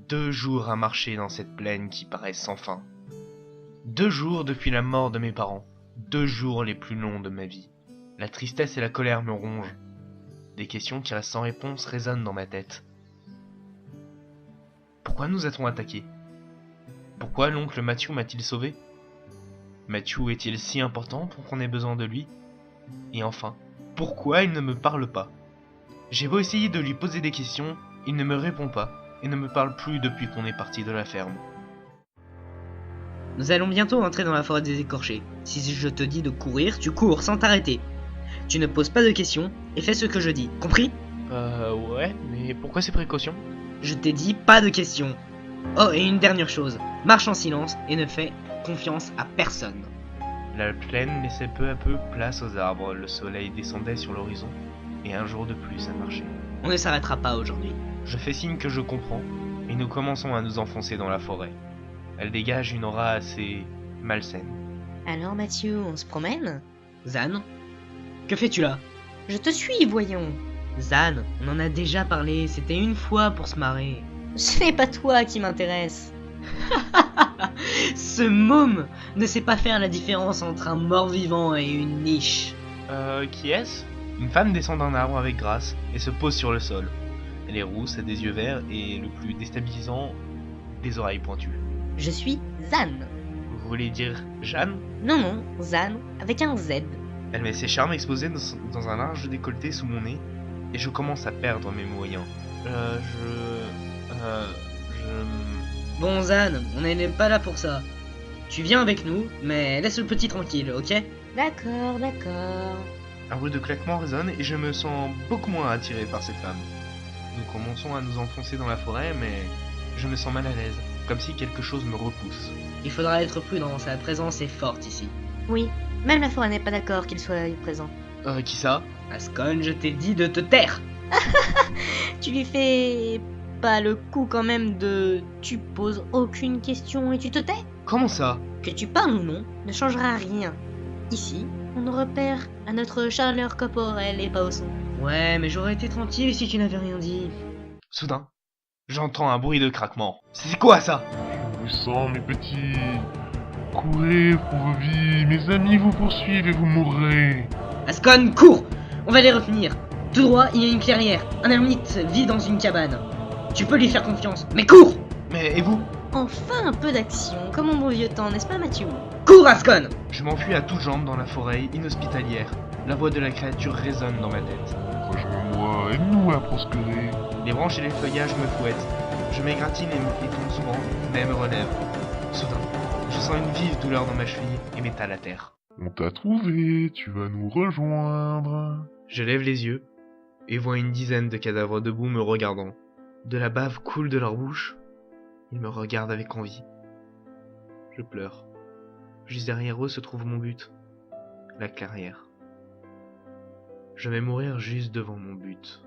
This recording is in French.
2 jours à marcher dans cette plaine qui paraît sans fin. 2 jours depuis la mort de mes parents. 2 jours les plus longs de ma vie. La tristesse et la colère me rongent. Des questions qui restent sans réponse résonnent dans ma tête. Pourquoi nous a-t-on attaqués? Pourquoi l'oncle Mathieu m'a-t-il sauvé? Mathieu est-il si important pour qu'on ait besoin de lui? Et enfin, pourquoi il ne me parle pas? J'ai beau essayer de lui poser des questions, il ne me répond pas et ne me parle plus depuis qu'on est parti de la ferme. Nous allons bientôt entrer dans la forêt des écorchés. Si je te dis de courir, tu cours sans t'arrêter. Tu ne poses pas de questions et fais ce que je dis, compris? Ouais, mais pourquoi ces précautions? Je t'ai dit pas de questions. Oh, et une dernière chose, marche en silence et ne fais confiance à personne. La plaine laissait peu à peu place aux arbres, le soleil descendait sur l'horizon, et un jour de plus à marcher. On ne s'arrêtera pas aujourd'hui. Je fais signe que je comprends, et nous commençons à nous enfoncer dans la forêt. Elle dégage une aura assez malsaine. Alors Mathieu, on se promène? Zan, que fais-tu là? Je te suis, voyons. Zan, on en a déjà parlé, c'était une fois pour se marrer. Ce n'est pas toi qui m'intéresse. Ce môme ne sait pas faire la différence entre un mort-vivant et une niche. Qui est-ce? Une femme descend d'un arbre avec grâce et se pose sur le sol. Elle est rousse, a des yeux verts et, le plus déstabilisant, des oreilles pointues. Je suis Zan. Vous voulez dire Jeanne? Non, Zan, avec un Z. Elle met ses charmes exposés dans un large décolleté sous mon nez, et je commence à perdre mes moyens. Bon Zan, on n'est pas là pour ça. Tu viens avec nous, mais laisse le petit tranquille, ok? D'accord. Un bruit de claquement résonne et je me sens beaucoup moins attiré par cette femme. Nous commençons à nous enfoncer dans la forêt, mais je me sens mal à l'aise, comme si quelque chose me repousse. Il faudra être prudent, sa présence est forte ici. Oui, même la forêt n'est pas d'accord qu'il soit présent. Qui ça? Ascon, je t'ai dit de te taire! Tu lui fais pas le coup quand même de tu poses aucune question et tu te tais? Comment ça? Que tu parles ou non ne changera rien. Ici, on nous repère à notre chaleur corporelle et pas au son. Ouais, mais j'aurais été tranquille si tu n'avais rien dit. Soudain, j'entends un bruit de craquement. C'est quoi ça? Je vous sens, mes petits. Courez pour vos vies, mes amis vous poursuivent et vous mourrez. Ascon, cours! On va les retenir. Tout droit, il y a une clairière. Un ermite vit dans une cabane. Tu peux lui faire confiance, mais cours! Mais et vous? Enfin un peu d'action, comme au bon vieux temps, n'est-ce pas Mathieu? Cours, Ascon! Je m'enfuis à toutes jambes dans la forêt inhospitalière. La voix de la créature résonne dans ma tête. Rejoins-moi, aide-nous à prospérer. Les branches et les feuillages me fouettent. Je m'égratine et tombe souvent, mais me relève. Soudain, je sens une vive douleur dans ma cheville et m'étale à terre. On t'a trouvé, tu vas nous rejoindre. Je lève les yeux et vois une dizaine de cadavres debout me regardant. De la bave coule de leur bouche. Ils me regardent avec envie. Je pleure. Juste derrière eux se trouve mon but, la clairière. Je vais mourir juste devant mon but.